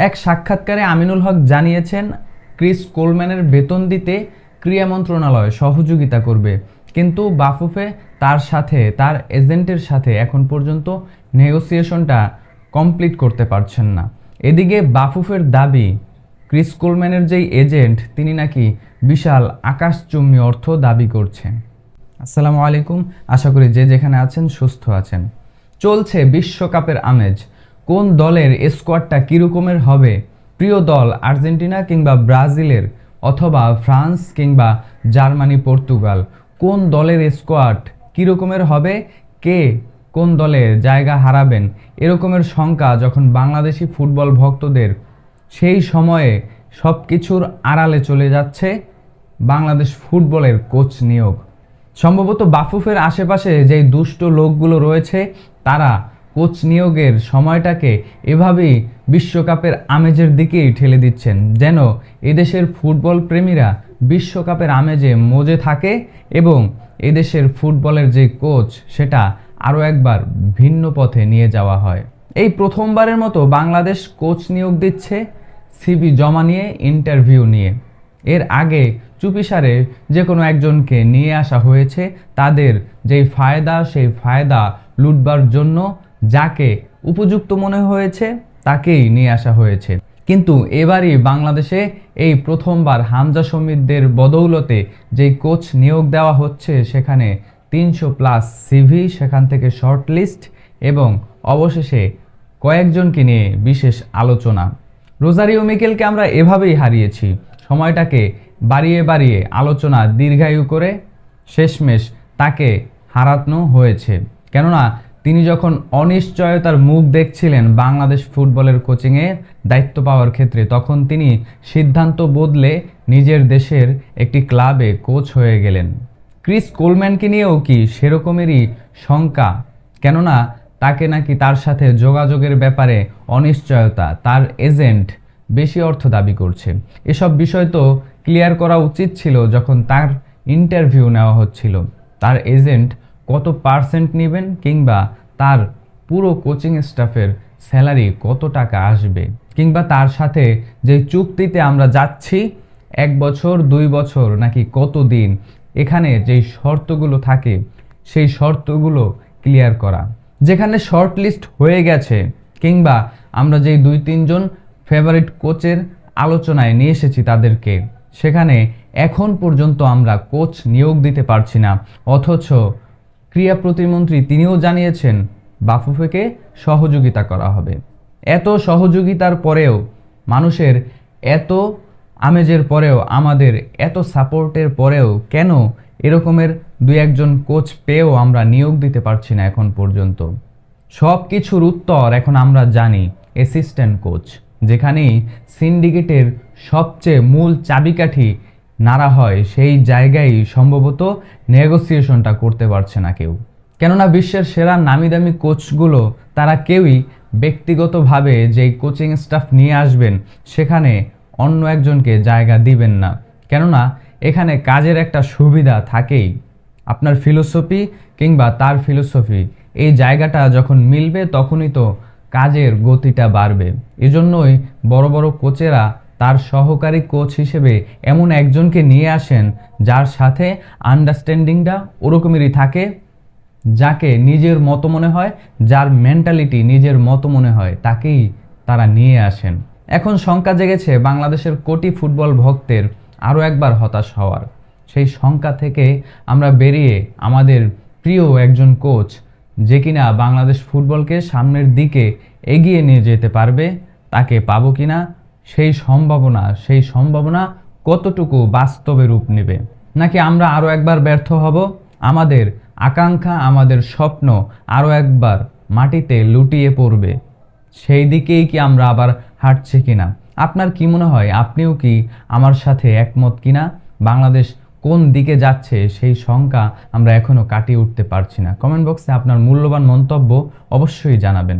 এক সাক্ষাৎকারে আমিনুল হক জানিয়েছেন, ক্রিস কোলম্যানের বেতন দিতে ক্রীড়া মন্ত্রণালয় সহযোগিতা করবে, কিন্তু বাফুফে তার সাথে তার এজেন্টের সাথে এখন পর্যন্ত নেগোসিয়েশনটা কমপ্লিট করতে পারছেন না। এদিকে বাফুফের দাবি, ক্রিস কোলম্যানের যেই এজেন্ট তিনি নাকি বিশাল আকাশচুম্বী অর্থ দাবি করছেন। আসসালামু আলাইকুম, আশা করি যে যেখানে আছেন সুস্থ আছেন। চলছে বিশ্বকাপের আমেজ। কোন দলের স্কোয়াডটা কীরকমের হবে? প্রিয় দল আর্জেন্টিনা কিংবা ব্রাজিলের, অথবা ফ্রান্স কিংবা জার্মানি, পর্তুগাল, কোন দলের স্কোয়াড কীরকমের হবে, কে কোন দলে জায়গা হারাবেন, এরকমের শঙ্কা যখন বাংলাদেশি ফুটবল ভক্তদের, সেই সময়ে সব কিছুর আড়ালে চলে যাচ্ছে বাংলাদেশ ফুটবলের কোচ নিয়োগ। সম্ভবত বাফুফের আশেপাশে যেই দুষ্ট লোকগুলো রয়েছে তারা কোচ নিয়োগের সময়টাকে এভাবেই বিশ্বকাপের আমেজের দিকেই ঠেলে দিচ্ছেন, যেন এদেশের ফুটবল প্রেমীরা বিশ্বকাপের আমেজে মজে থাকে এবং এদেশের ফুটবলের যে কোচ সেটা আরও একবার ভিন্ন পথে নিয়ে যাওয়া হয়। এই প্রথমবারের মতো বাংলাদেশ কোচ নিয়োগ দিচ্ছে সিভি জমা নিয়ে, ইন্টারভিউ নিয়ে। এর আগে চুপিসারে যে কোনো একজনকে নিয়ে আসা হয়েছে তাদের যেই ফায়দা সেই ফায়দা লুটবার জন্য, যাকে উপযুক্ত মনে হয়েছে তাকেই নিয়ে আসা হয়েছে। কিন্তু এবারই বাংলাদেশে এই প্রথমবার হামজা শমীদদের বদৌলতে যেই কোচ নিয়োগ দেওয়া হচ্ছে, সেখানে 300+ সিভি, সেখান থেকে শর্ট লিস্ট এবং অবশেষে কয়েকজনকে নিয়ে বিশেষ আলোচনা। রোজারিও মিকেলকে আমরা এভাবেই হারিয়েছি, সময়টাকে বাড়িয়ে বাড়িয়ে আলোচনা দীর্ঘায়ু করে শেষমেশ তাকে হারানো হয়েছে। কেননা তিনি যখন অনিশ্চয়তার মুখ দেখছিলেন বাংলাদেশ ফুটবলের কোচিংয়ে দায়িত্ব পাওয়ার ক্ষেত্রে, তখন তিনি সিদ্ধান্ত বদলে নিজের দেশের একটি ক্লাবে কোচ হয়ে গেলেন। ক্রিস কোলম্যানকে নিয়েও কি সেরকমেরই শঙ্কা? কেননা তাকে নাকি তার সাথে যোগাযোগের ব্যাপারে অনিশ্চয়তা, তার এজেন্ট বেশি অর্থ দাবি করছে। এসব বিষয় তো ক্লিয়ার করা উচিত ছিল যখন তার ইন্টারভিউ নেওয়া হচ্ছিল। তার এজেন্ট কত পার্সেন্ট নেবেন, কিংবা তার পুরো কোচিং স্টাফের স্যালারি কত টাকা আসবে, কিংবা তার সাথে যে চুক্তিতে আমরা যাচ্ছি 1 বছর 2 বছর নাকি কত দিন, এখানে যেই শর্তগুলো থাকে সেই শর্তগুলো ক্লিয়ার করা। যেখানে শর্ট লিস্ট হয়ে গেছে, কিংবা আমরা যেই 2-3 জন ফেভারিট কোচের আলোচনায় নিয়ে এসেছি তাদেরকে, সেখানে এখন পর্যন্ত আমরা কোচ নিয়োগ দিতে পারছি না। অথচ ক্রীড়া প্রতিমন্ত্রী তিনিও জানিয়েছেন বাফুফেকে সহযোগিতা করা হবে। এত সহযোগিতার পরেও, মানুষের এত আমেজের পরেও, আমাদের এত সাপোর্টের পরেও কেন এরকমের 2-1 জন কোচ পেয়েও আমরা নিয়োগ দিতে পারছি না এখন পর্যন্ত? সব কিছুর উত্তর এখন আমরা জানি, অ্যাসিস্ট্যান্ট কোচ। যেখানেই সিন্ডিকেটের সবচেয়ে মূল চাবিকাঠি নাড়া হয়, সেই জায়গায় সম্ভবত নেগোসিয়েশনটা করতে পারছে না কেউ। কেননা বিশ্বের সেরা নামি দামি কোচগুলো তারা কেউই ব্যক্তিগতভাবে যেই কোচিং স্টাফ নিয়ে আসবেন সেখানে অন্য একজনকে জায়গা দিবেন না। কেননা এখানে কাজের একটা সুবিধা থাকেই, আপনার ফিলোসফি কিংবা তার ফিলোসফি, এই জায়গাটা যখন মিলবে তখনই তো কাজের গতিটা বাড়বে। এজন্যই বড় বড় কোচেরা তার সহকারী কোচ হিসেবে এমন একজনকে নিয়ে আসেন যার সাথে আন্ডারস্ট্যান্ডিংটা ওরকমেরই থাকে, যাকে নিজের মতো মনে হয়, যার মেন্টালিটি নিজের মতো মনে হয়, তাকেই তারা নিয়ে আসেন। এখন শঙ্কা জেগেছে বাংলাদেশের কোটি ফুটবল ভক্তের আরও একবার হতাশ হওয়ার। সেই শঙ্কা থেকে আমরা বেরিয়ে আমাদের প্রিয় একজন কোচ, যে কিনা বাংলাদেশ ফুটবলকে সামনের দিকে এগিয়ে নিয়ে যেতে পারবে, তাকে পাবো কিনা, সেই সম্ভাবনা কতটুকু বাস্তবে রূপ নেবে, নাকি আমরা আরও একবার ব্যর্থ হব, আমাদের আকাঙ্ক্ষা, আমাদের স্বপ্ন আরও একবার মাটিতে লুটিয়ে পড়বে? সেই দিকেই কি আমরা আবার হাঁটছি কিনা? আপনার কি মনে হয়? আপনিও কি আমার সাথে একমত কিনা? বাংলাদেশ কোন দিকে যাচ্ছে সেই শঙ্কা আমরা এখনও কাটিয়ে উঠতে পারছি না। কমেন্ট বক্সে আপনার মূল্যবান মন্তব্য অবশ্যই জানাবেন।